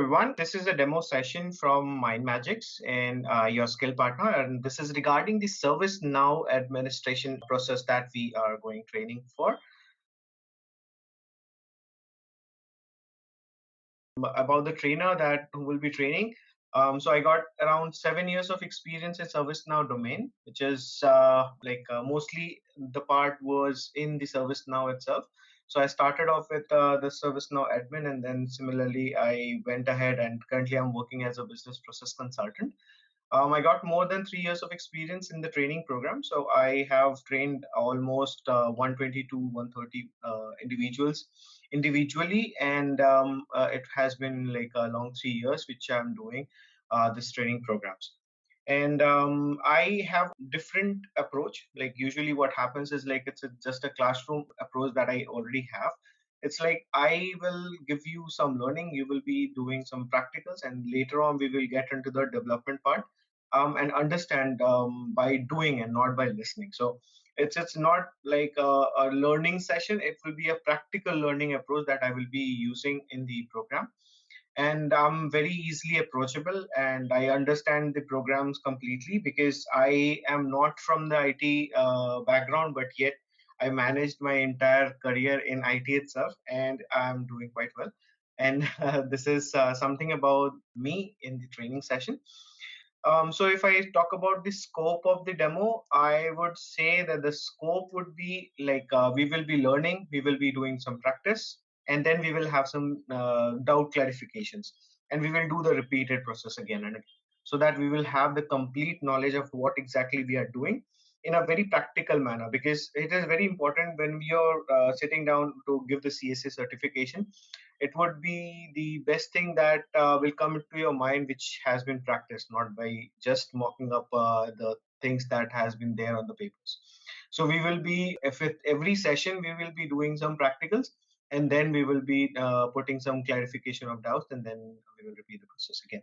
everyone. This is a demo session from MindMajix and your skill partner. And this is regarding the ServiceNow administration process that we are going training for. About the trainer that who will be training. So I got around 7 years of experience in ServiceNow domain, which is mostly the part was in the ServiceNow itself. So I started off with the ServiceNow admin, and then similarly I went ahead and currently I'm working as a business process consultant. I got more than 3 years of experience in the training program. So I have trained almost 120 to 130 individuals individually, and it has been like a long 3 years which I'm doing this training programs. And I have different approach. Like usually what happens is like just a classroom approach that I already have. It's like I will give you some learning, you will be doing some practicals, and later on we will get into the development part, and understand by doing and not by listening. So it's not like a learning session. It will be a practical learning approach that I will be using in the program. And I'm very easily approachable, and I understand the programs completely because I am not from the IT background, but yet I managed my entire career in IT itself, and I'm doing quite well. And this is something about me in the training session. So if I talk about the scope of the demo, I would say that the scope would be like we will be learning, we will be doing some practice, and then we will have some doubt clarifications, and we will do the repeated process again and again, so that we will have the complete knowledge of what exactly we are doing in a very practical manner. Because it is very important when you're sitting down to give the CSA certification, it would be the best thing that will come into your mind, which has been practiced, not by just mocking up the things that has been there on the papers. So we will be, if with every session we will be doing some practicals, and then we will be putting some clarification of doubts, and then we will repeat the process again.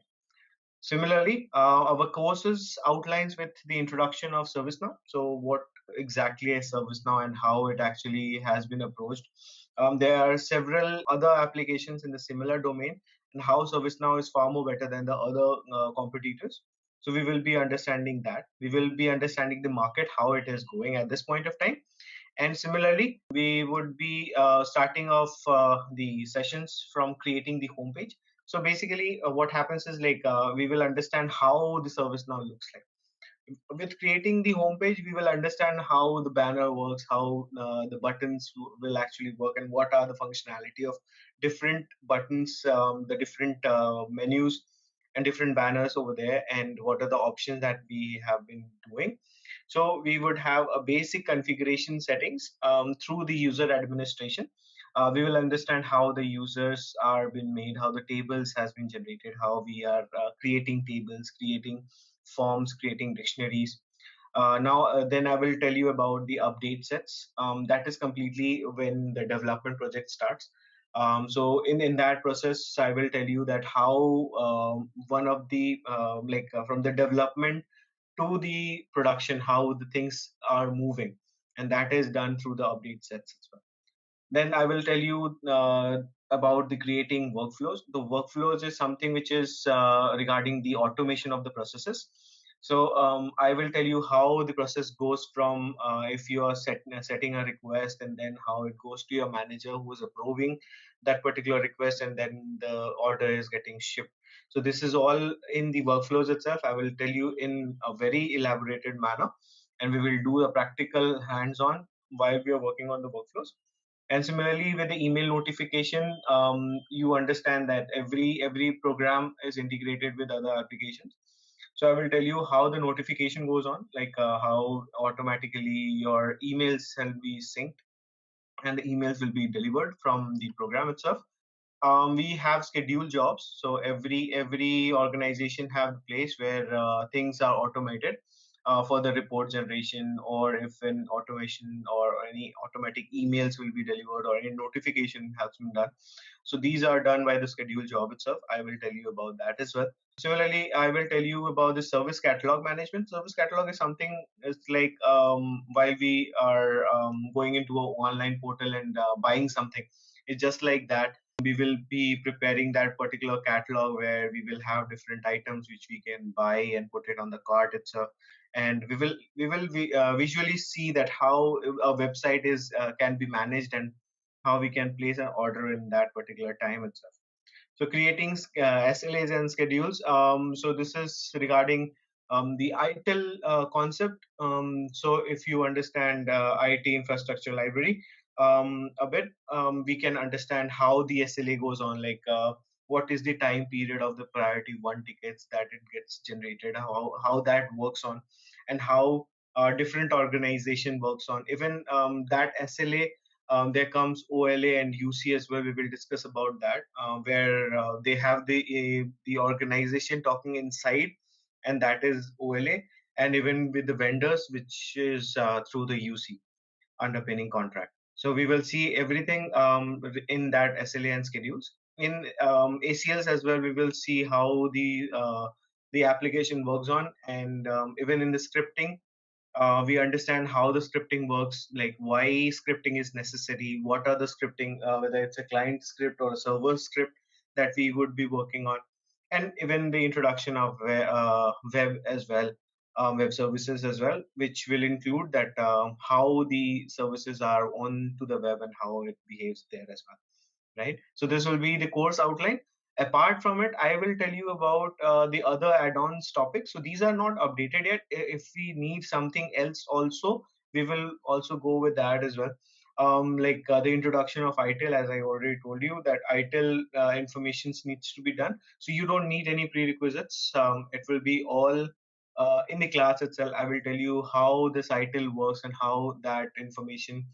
Similarly, our courses outlines with the introduction of ServiceNow. So what exactly is ServiceNow and how it actually has been approached. There are several other applications in the similar domain, and how ServiceNow is far more better than the other competitors. So we will be understanding that. We will be understanding the market, how it is going at this point of time. And similarly, we would be starting off the sessions from creating the homepage. So basically, what happens is like we will understand how the service now looks like. With creating the homepage, we will understand how the banner works, how the buttons will actually work, and what are the functionality of different buttons, the different menus and different banners over there, and what are the options that we have been doing. So we would have a basic configuration settings through the user administration. We will understand how the users are been made, how the tables has been generated, how we are creating tables, creating forms, creating dictionaries. Then I will tell you about the update sets. That is completely when the development project starts. So in that process, I will tell you that how one of the from the development to the production, how the things are moving, and that is done through the update sets as well. Then I will tell you about the creating workflows. The workflows is something which is regarding the automation of the processes. So I will tell you how the process goes from if you are setting a request, and then how it goes to your manager who is approving that particular request, and then the order is getting shipped. So this is all in the workflows itself. I will tell you in a very elaborated manner, and we will do a practical hands-on while we are working on the workflows. And similarly, with the email notification, you understand that every program is integrated with other applications. So I will tell you how the notification goes on, like how automatically your emails will be synced, and the emails will be delivered from the program itself. We have scheduled jobs, so every organization have a place where things are automated for the report generation, or if an automation or any automatic emails will be delivered, or any notification has been done. So these are done by the scheduled job itself. I will tell you about that as well. Similarly, I will tell you about the service catalog management. Service catalog is something, it's like while we are going into an online portal and buying something, It's just like that. We will be preparing that particular catalog where we will have different items which we can buy and put it on the cart itself, and we will visually see that how a website is can be managed and how we can place an order in that particular time itself. So creating SLAs and schedules. So this is regarding the ITIL concept. So if you understand IT infrastructure library a bit, we can understand how the SLA goes on, like what is the time period of the priority one tickets that it gets generated, how that works on, and how different organization works on. Even that SLA, there comes OLA and UC as well. We will discuss about that, where they have the organization talking inside, and that is OLA, and even with the vendors, which is through the UC underpinning contract. So we will see everything in that SLA and schedules. In ACLs as well, we will see how the application works on, and even in the scripting, we understand how the scripting works, like why scripting is necessary, what are the scripting, whether it's a client script or a server script that we would be working on, and even the introduction of web as well, web services as well, which will include that how the services are on to the web and how it behaves there as well, right? So this will be the course outline. Apart from it, I will tell you about the other add-ons topics. So these are not updated yet. If we need something else also, we will also go with that as well. Like the introduction of ITIL, as I already told you, that ITIL information needs to be done. So you don't need any prerequisites. It will be all in the class itself. I will tell you how this ITIL works and how that information,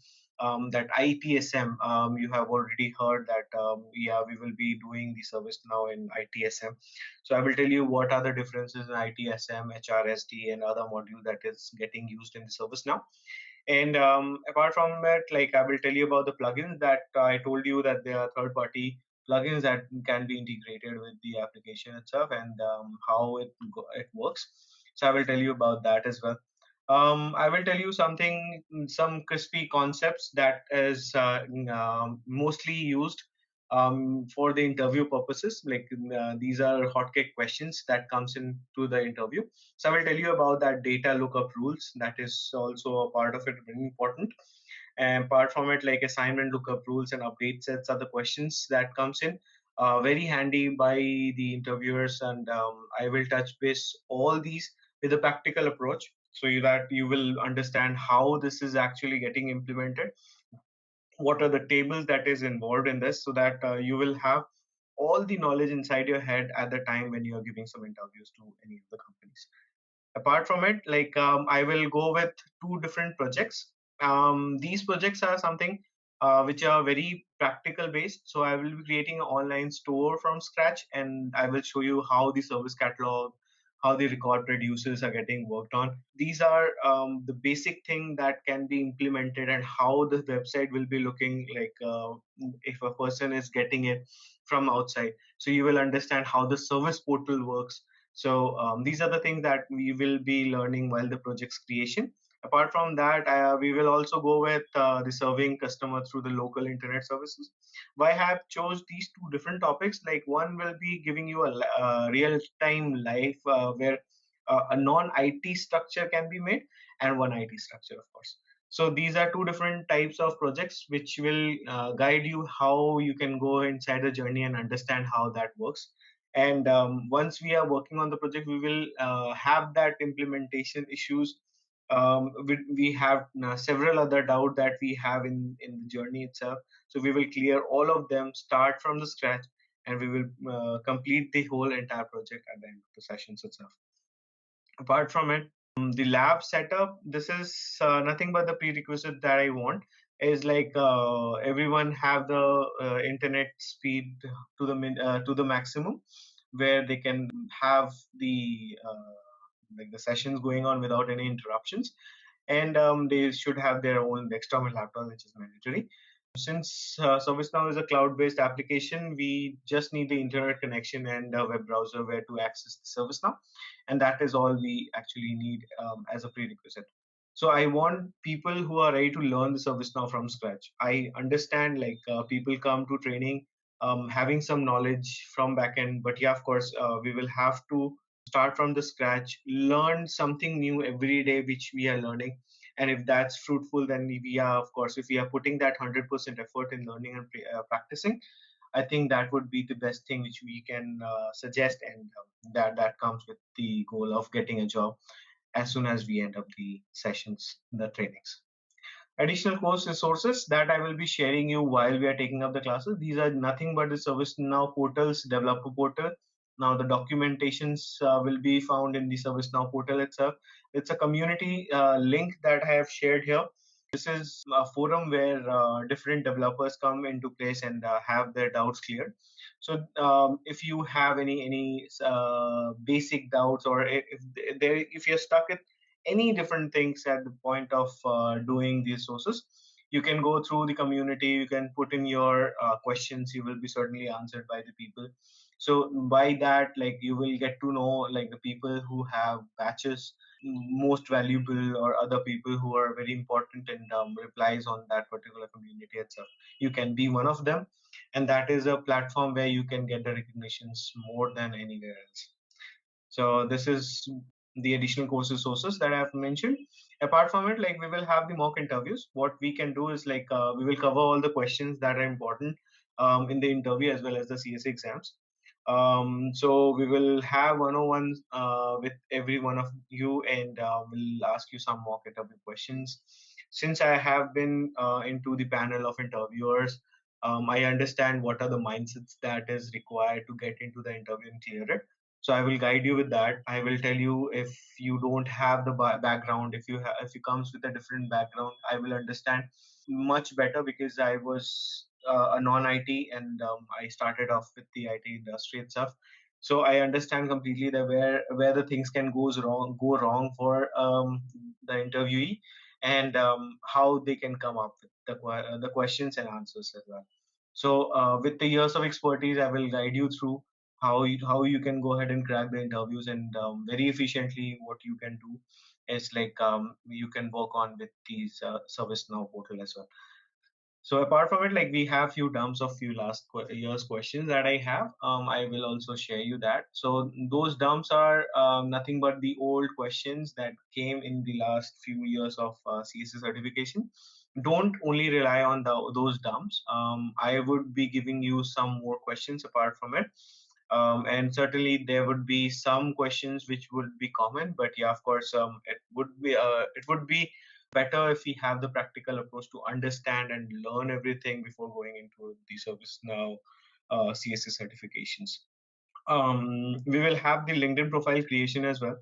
that ITSM, you have already heard that, yeah, we will be doing the service now in ITSM. So I will tell you what are the differences in ITSM, HRSD, and other module that is getting used in the service now. And apart from that, like I will tell you about the plugins that I told you that there are third-party plugins that can be integrated with the application itself, and how it works. So I will tell you about that as well. I will tell you some crispy concepts that is mostly used for the interview purposes. Like these are hotcake questions that comes into the interview. So I will tell you about that data lookup rules. That is also a part of it, very important. And apart from it, like assignment lookup rules and update sets are the questions that comes in. Very handy by the interviewers, and I will touch base all these with a practical approach, so that you will understand how this is actually getting implemented, what are the tables that is involved in this, so that you will have all the knowledge inside your head at the time when you are giving some interviews to any of the companies. Apart from it, like I will go with two different projects. These projects are something which are very practical based. So I will be creating an online store from scratch, and I will show you how the service catalog, how the record producers are getting worked on. These are the basic thing that can be implemented, and how the website will be looking like if a person is getting it from outside. So you will understand how the service portal works. So these are the things that we will be learning while the project's creation. Apart from that, we will also go with the serving customer through the local internet services. Why I have chose these two different topics? Like one will be giving you a real-time life where a non-IT structure can be made, and one IT structure, of course. So these are two different types of projects which will guide you how you can go inside the journey and understand how that works. And once we are working on the project, we will have that implementation issues. We have several other doubt that we have in the journey itself. So we will clear all of them, start from the scratch, and we will complete the whole entire project at the end of the sessions itself. Apart from it, the lab setup, this is nothing but the prerequisite that I want, is like everyone have the internet speed to the maximum, where they can have the like the sessions going on without any interruptions, and they should have their own external laptop, which is mandatory. Since ServiceNow is a cloud-based application, we just need the internet connection and a web browser where to access the ServiceNow, and that is all we actually need as a prerequisite. So I want people who are ready to learn the service now from scratch. I understand people come to training having some knowledge from backend, but yeah, of course, we will have to start from the scratch, learn something new every day, which we are learning. And if that's fruitful, then we are, of course, if we are putting that 100% effort in learning and practicing, I think that would be the best thing which we can suggest, and that comes with the goal of getting a job as soon as we end up the sessions, the trainings. Additional course resources that I will be sharing you while we are taking up the classes. These are nothing but the ServiceNow portals, developer portal. Now the documentations will be found in the ServiceNow portal itself. It's a community link that I have shared here. This is a forum where different developers come into place and have their doubts cleared. So if you have any basic doubts, or if you're stuck at any different things at the point of doing these sources, you can go through the community, you can put in your questions, you will be certainly answered by the people. So by that, like, you will get to know like the people who have batches most valuable, or other people who are very important and replies on that particular community itself. You can be one of them, and that is a platform where you can get the recognitions more than anywhere else. So this is the additional course resources that I have mentioned. Apart from it, like, we will have the mock interviews. What we can do is we will cover all the questions that are important in the interview as well as the CSA exams. So we will have one-on-ones with every one of you, and we'll ask you some mock interview questions. Since I have been into the panel of interviewers, I understand what are the mindsets that is required to get into the interview and clear it. So I will guide you with that. I will tell you, if you don't have the background, if you comes with a different background, I will understand much better, because I was a non-IT, and I started off with the IT industry itself. So I understand completely that where the things can go wrong for the interviewee, and how they can come up with the questions and answers as well. So with the years of expertise, I will guide you through how you can go ahead and crack the interviews, and very efficiently what you can do is you can work on with these ServiceNow portal as well. So apart from it, like, we have few dumps of few last year's questions that I have. I will also share you that. So those dumps are nothing but the old questions that came in the last few years of CSA certification. Don't only rely on those dumps. I would be giving you some more questions apart from it. And certainly there would be some questions which would be common, but yeah, of course, it would be better if we have the practical approach to understand and learn everything before going into the ServiceNow CSA certifications. We will have the LinkedIn profile creation as well.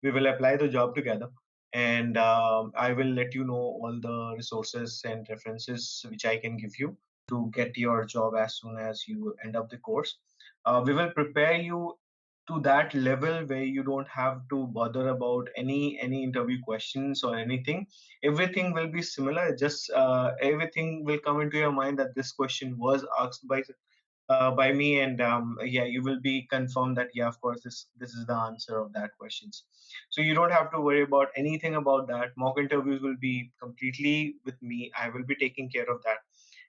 We will apply the job together, and I will let you know all the resources and references which I can give you to get your job as soon as you end up the course. We will prepare you to that level where you don't have to bother about any interview questions or anything. Everything will be similar. Just everything will come into your mind that this question was asked by me, and yeah, you will be confirmed that yeah, of course, this is the answer of that questions. So you don't have to worry about anything about that. Mock interviews will be completely with me. I will be taking care of that,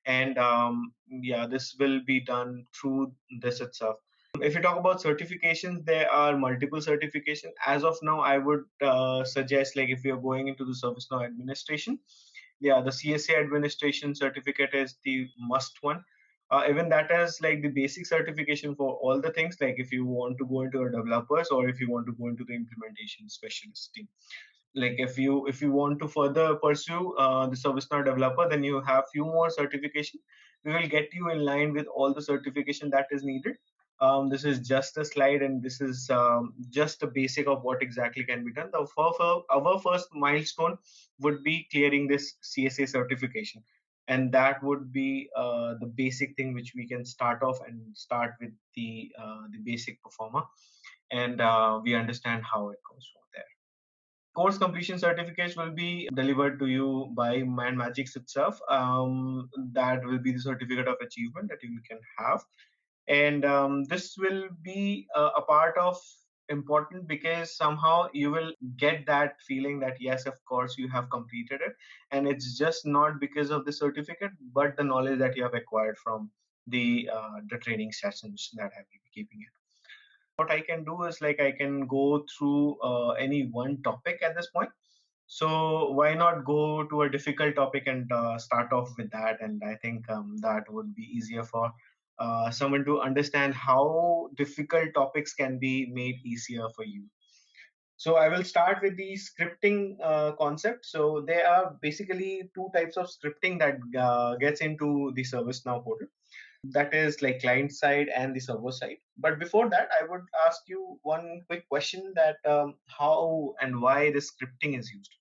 and yeah, this will be done through this itself. If you talk about certifications, there are multiple certifications. As of now, I would suggest, like, if you're going into the ServiceNow administration, yeah, the CSA administration certificate is the must one. Even that is like the basic certification for all the things. Like, if you want to go into a developers, or if you want to go into the implementation specialist team, like, if you want to further pursue the ServiceNow developer, then you have few more certification. We will get you in line with all the certification that is needed. This is just a slide, and this is just the basic of what exactly can be done. Our first milestone would be clearing this CSA certification, and that would be the basic thing which we can start off, and start with the basic performer, and we understand how it goes from there. Course completion certificates will be delivered to you by MindMajix itself. That will be the certificate of achievement that you can have, and this will be a part of important because somehow you will get that feeling that yes, of course you have completed it, and it's just not because of the certificate but the knowledge that you have acquired from the training sessions that I will be keeping it. What I can do is like I can go through any one topic at this point. So why not go to a difficult topic and start off with that? And I think that would be easier for someone to understand how difficult topics can be made easier for you. So I will start with the scripting concept. So there are basically two types of scripting that gets into the ServiceNow portal. That is like client side and the server side. But before that, I would ask you one quick question that how and why the scripting is used.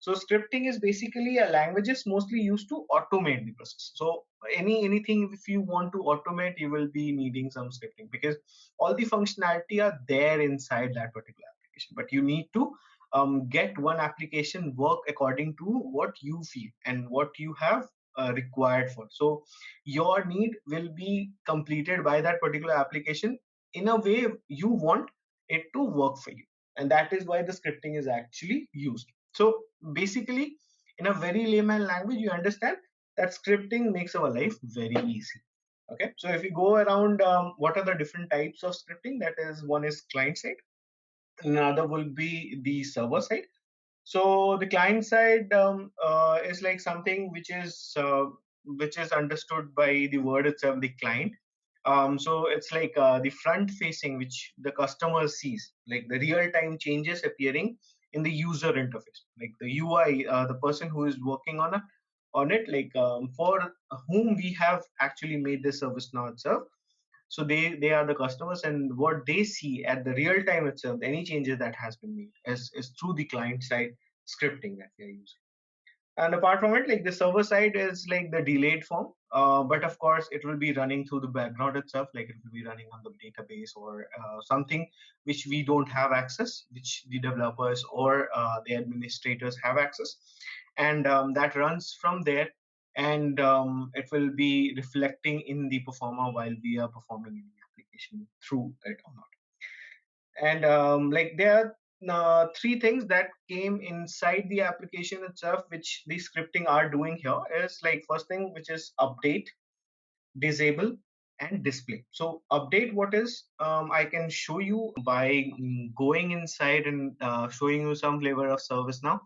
So scripting is basically a language is mostly used to automate the process. So anything if you want to automate, you will be needing some scripting because all the functionality are there inside that particular application. But you need to get one application work according to what you feel and what you have required for. So your need will be completed by that particular application in a way you want it to work for you, and that is why the scripting is actually used. So basically, in a very layman language, you understand that scripting makes our life very easy. Okay, so if we go around, what are the different types of scripting? That is, one is client side, another will be the server side. So the client side is like something which is understood by the word itself, the client. So it's like the front facing, which the customer sees, like the real time changes appearing in the user interface, like the UI, the person who is working on it, like for whom we have actually made this service now itself. So they are the customers, and what they see at the real time itself, any changes that has been made is through the client side scripting that we are using. And apart from it, like the server side is like the delayed form, but of course it will be running through the background itself, like it will be running on the database or something which we don't have access, which the developers or the administrators have access, and that runs from there, and it will be reflecting in the performer while we are performing any application through it or not. And like there are three things that came inside the application itself which the scripting are doing here is like first thing, which is update, disable, and display. So update, what is, I can show you by going inside and showing you some flavor of service now.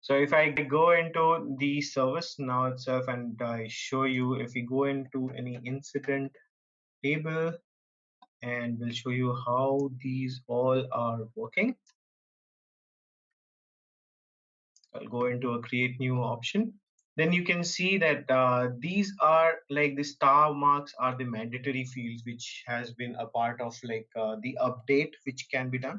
So if I go into the service now itself and I show you, if we go into any incident table, and we'll show you how these all are working. I'll go into a create new option. Then you can see that these are like the star marks are the mandatory fields which has been a part of like the update which can be done.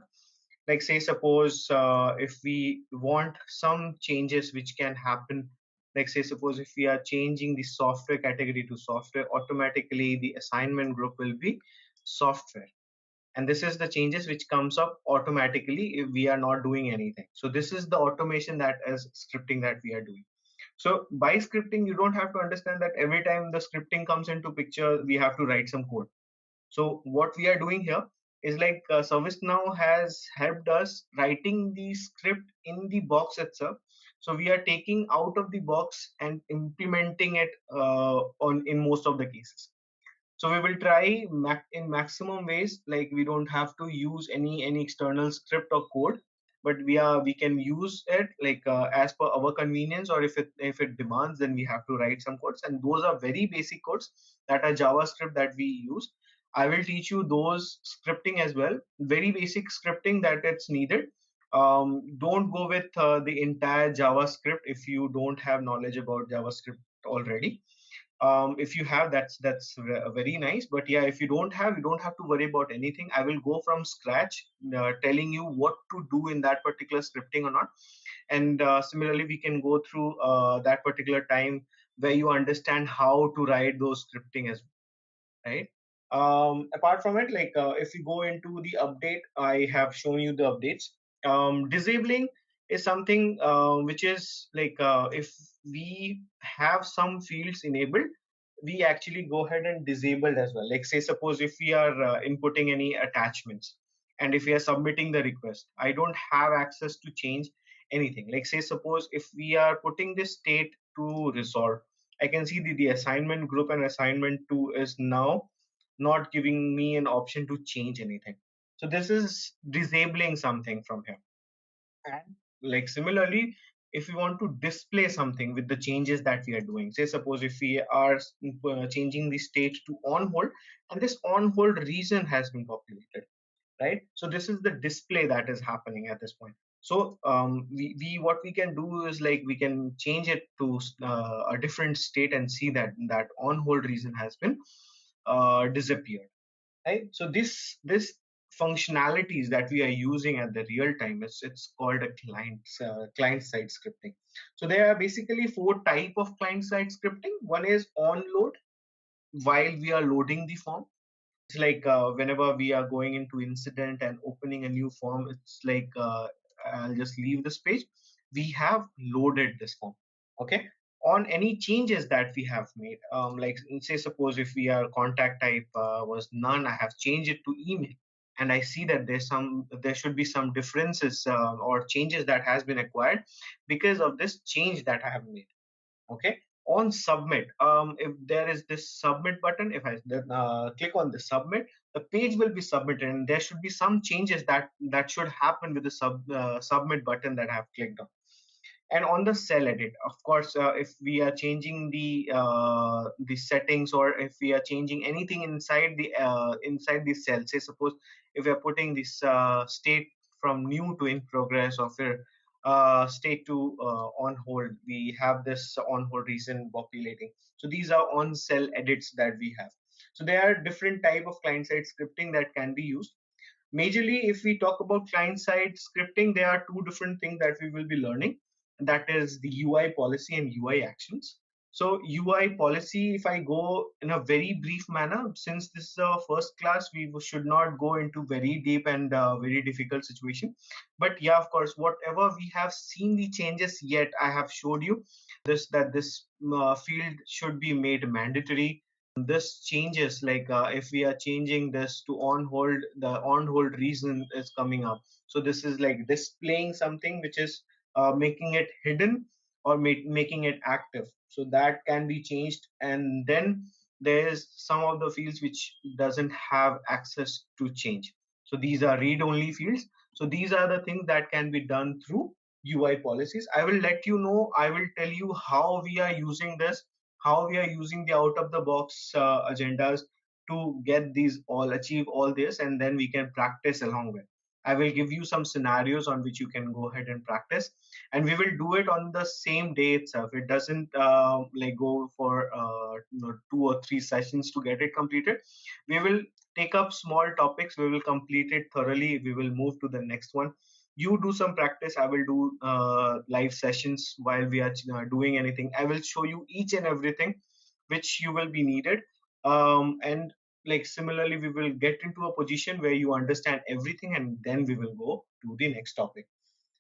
Like say suppose if we want some changes which can happen, like say suppose if we are changing the software category to software, automatically the assignment group will be software, and this is the changes which comes up automatically if we are not doing anything. So this is the automation that is scripting that we are doing. So by scripting, you don't have to understand that every time the scripting comes into picture we have to write some code. So what we are doing here is like ServiceNow has helped us writing the script in the box itself. So we are taking out of the box and implementing it on in most of the cases. So we will try in maximum ways, like we don't have to use any external script or code, but we can use it like as per our convenience, or if it demands, then we have to write some codes, and those are very basic codes that are JavaScript that we use. I will teach you those scripting as well, very basic scripting that it's needed. Don't go with the entire JavaScript if you don't have knowledge about JavaScript already. If you have, very nice, but yeah, if you don't have, you don't have to worry about anything. I will go from scratch telling you what to do in that particular scripting or not, and similarly we can go through that particular time where you understand how to write those scripting as well, right? Apart from it, like if you go into the update, I have shown you the updates. Disabling is something which is like if we have some fields enabled, we actually go ahead and disable as well. Like say suppose if we are inputting any attachments, and if we are submitting the request, I don't have access to change anything. Like say suppose if we are putting this state to resolve, I can see the assignment group and assignment 2 is now not giving me an option to change anything. So this is disabling something from here. And like similarly, if we want to display something with the changes that we are doing, say suppose if we are changing the state to on hold, and this on hold reason has been populated, right? So this is the display that is happening at this point. So we what we can do is like we can change it to a different state and see that that on hold reason has been disappeared, right? So this functionalities that we are using at the real time, it's called a client side scripting. So there are basically four type of client side scripting. One is on load, while we are loading the form. It's like whenever we are going into incident and opening a new form, it's like I'll just leave this page, we have loaded this form. Okay, on any changes that we have made, like say suppose if we are contact type was none, I have changed it to email, and I see that there should be some differences or changes that has been acquired because of this change that I have made. Okay, on submit, if there is this submit button, if I click on the submit, the page will be submitted, and there should be some changes that should happen with the submit button that I have clicked on. And on the cell edit, of course, if we are changing the settings, or if we are changing anything inside the cell, say suppose if we are putting this state from new to in progress, or if state to on hold, we have this on hold reason populating. So these are on cell edits that we have. So there are different type of client side scripting that can be used. Majorly, if we talk about client side scripting, there are two different things that we will be learning. That is the UI policy and UI actions. So UI policy, if I go in a very brief manner, since this is our first class, we should not go into very deep and very difficult situation. But yeah, of course, whatever we have seen the changes yet, I have showed you this that this field should be made mandatory. This changes, like if we are changing this to on hold, the on hold reason is coming up. So this is like displaying something which is making it hidden, or making it active, so that can be changed. And then there's some of the fields which doesn't have access to change, so these are read only fields. So these are the things that can be done through UI policies. I will let you know, I will tell you how we are using this, how we are using the out of the box agendas to get these all, achieve all this, and then we can practice along with. I will give you some scenarios on which you can go ahead and practice, and we will do it on the same day itself. It doesn't like go for 2 or 3 sessions to get it completed. We will take up small topics, we will complete it thoroughly, we will move to the next one. You do some practice, I will do live sessions while we are doing anything. I will show you each and everything which you will be needed. And like similarly, we will get into a position where you understand everything, and then we will go to the next topic.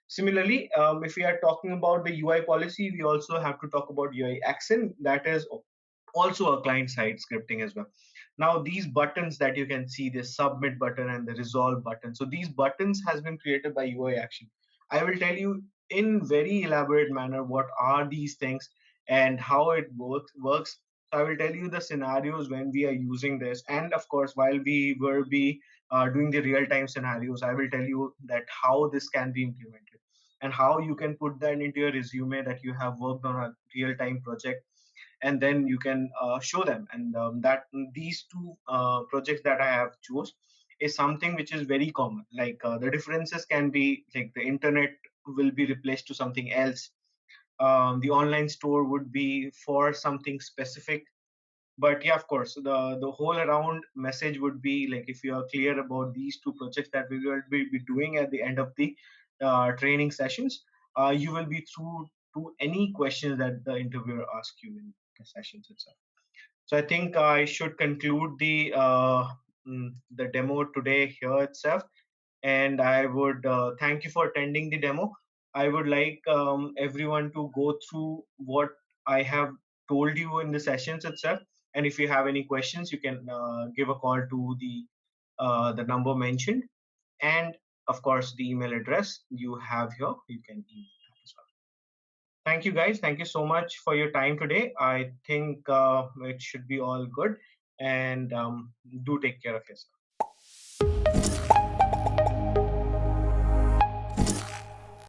Similarly, if we are talking about the UI policy, we also have to talk about UI action. That is also a client side scripting as well. Now these buttons that you can see, the submit button and the resolve button, so these buttons has been created by UI action. I will tell you in very elaborate manner what are these things and how it works. So I will tell you the scenarios when we are using this, and of course while we will be doing the real time scenarios, I will tell you that how this can be implemented and how you can put that into your resume that you have worked on a real time project, and then you can show them. And that these two projects that I have chose is something which is very common. Like the differences can be like the internet will be replaced to something else. The online store would be for something specific. But yeah, of course, the whole around message would be like, if you are clear about these two projects that we will be doing at the end of the training sessions, you will be through to any questions that the interviewer asks you in the sessions itself. So I think I should conclude the demo today here itself, and I would thank you for attending the demo. I would like everyone to go through what I have told you in the sessions itself. And if you have any questions, you can give a call to the number mentioned. and of course the email address you have here. You can email that as well. Thank you guys. Thank you so much for your time today. I think it should be all good, and do take care of yourself.